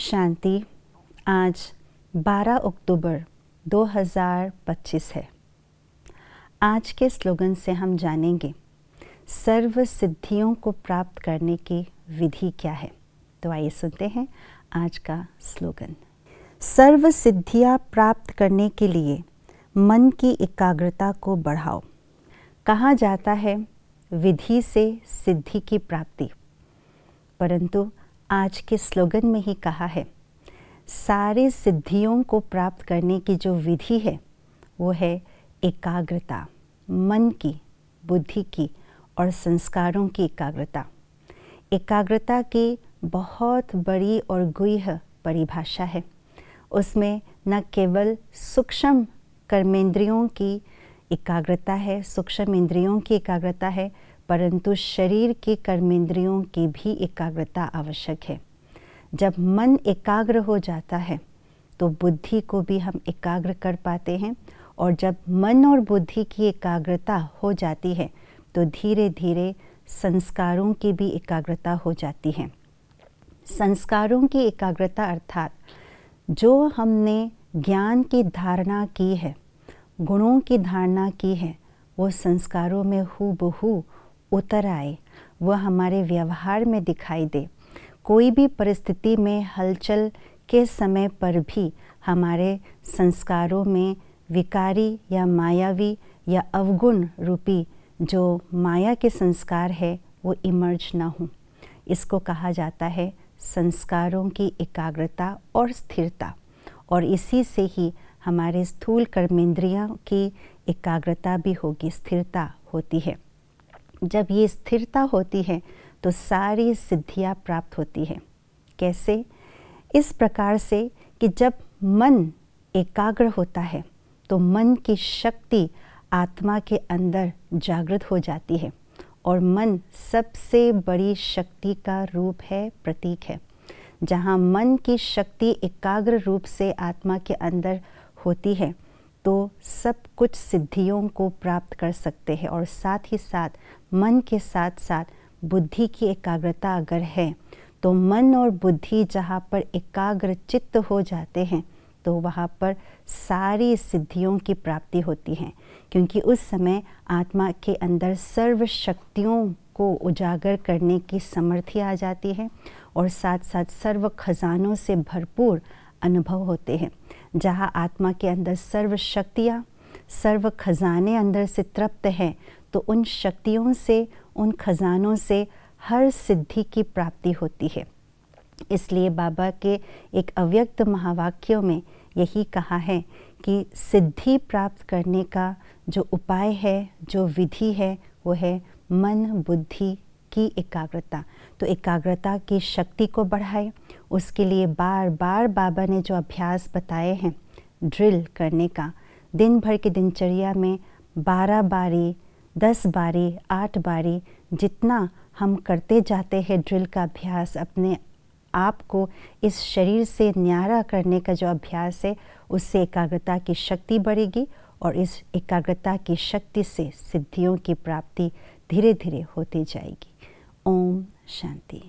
शांति। आज 12 अक्टूबर 2025 है। आज के स्लोगन से हम जानेंगे सर्व सिद्धियों को प्राप्त करने की विधि क्या है। तो आइए सुनते हैं आज का स्लोगन। सर्व सिद्धियां प्राप्त करने के लिए मन की एकाग्रता को बढ़ाओ। कहा जाता है विधि से सिद्धि की प्राप्ति, परंतु आज के स्लोगन में ही कहा है सारी सिद्धियों को प्राप्त करने की जो विधि है वो है एकाग्रता, मन की, बुद्धि की और संस्कारों की एकाग्रता। एकाग्रता की बहुत बड़ी और गूढ़ परिभाषा है। उसमें न केवल सूक्ष्म कर्मेंद्रियों की एकाग्रता है, सूक्ष्म इंद्रियों की एकाग्रता है, परंतु शरीर के कर्मेंद्रियों की भी एकाग्रता आवश्यक है। जब मन एकाग्र हो जाता है तो बुद्धि को भी हम एकाग्र कर पाते हैं, और जब मन और बुद्धि की एकाग्रता हो जाती है तो धीरे धीरे संस्कारों की भी एकाग्रता हो जाती है। संस्कारों की एकाग्रता अर्थात जो हमने ज्ञान की धारणा की है, गुणों की धारणा की है, वो संस्कारों में हूबहू उतर आए, वह हमारे व्यवहार में दिखाई दे। कोई भी परिस्थिति में हलचल के समय पर भी हमारे संस्कारों में विकारी या मायावी या अवगुण रूपी जो माया के संस्कार है वो इमर्ज ना हो। इसको कहा जाता है संस्कारों की एकाग्रता और स्थिरता, और इसी से ही हमारे स्थूल कर्मेंद्रियों की एकाग्रता भी होगी, स्थिरता होती है। जब ये स्थिरता होती है तो सारी सिद्धियां प्राप्त होती है। कैसे? इस प्रकार से कि जब मन एकाग्र होता है तो मन की शक्ति आत्मा के अंदर जागृत हो जाती है, और मन सबसे बड़ी शक्ति का रूप है, प्रतीक है। जहाँ मन की शक्ति एकाग्र रूप से आत्मा के अंदर होती है तो सब कुछ सिद्धियों को प्राप्त कर सकते हैं, और साथ ही साथ मन के साथ साथ बुद्धि की एकाग्रता अगर है तो मन और बुद्धि जहाँ पर एकाग्र चित्त हो जाते हैं तो वहाँ पर सारी सिद्धियों की प्राप्ति होती है, क्योंकि उस समय आत्मा के अंदर सर्व शक्तियों को उजागर करने की समर्थी आ जाती है, और साथ साथ सर्व खजानों से भरपूर अनुभव होते हैं। जहाँ आत्मा के अंदर सर्व शक्तियाँ, सर्व खजाने अंदर से तृप्त हैं, तो उन शक्तियों से, उन खजानों से हर सिद्धि की प्राप्ति होती है। इसलिए बाबा के एक अव्यक्त महावाक्यों में यही कहा है कि सिद्धि प्राप्त करने का जो उपाय है, जो विधि है, वो है मन बुद्धि की एकाग्रता। तो एकाग्रता की शक्ति को बढ़ाए, उसके लिए बार बार बाबा ने जो अभ्यास बताए हैं ड्रिल करने का, दिन भर की दिनचर्या में 12 बारी, 10 बारी, 8 बारी, जितना हम करते जाते हैं ड्रिल का अभ्यास, अपने आप को इस शरीर से न्यारा करने का जो अभ्यास है, उससे एकाग्रता की शक्ति बढ़ेगी, और इस एकाग्रता की शक्ति से सिद्धियों की प्राप्ति धीरे धीरे होती जाएगी। ओम शांति।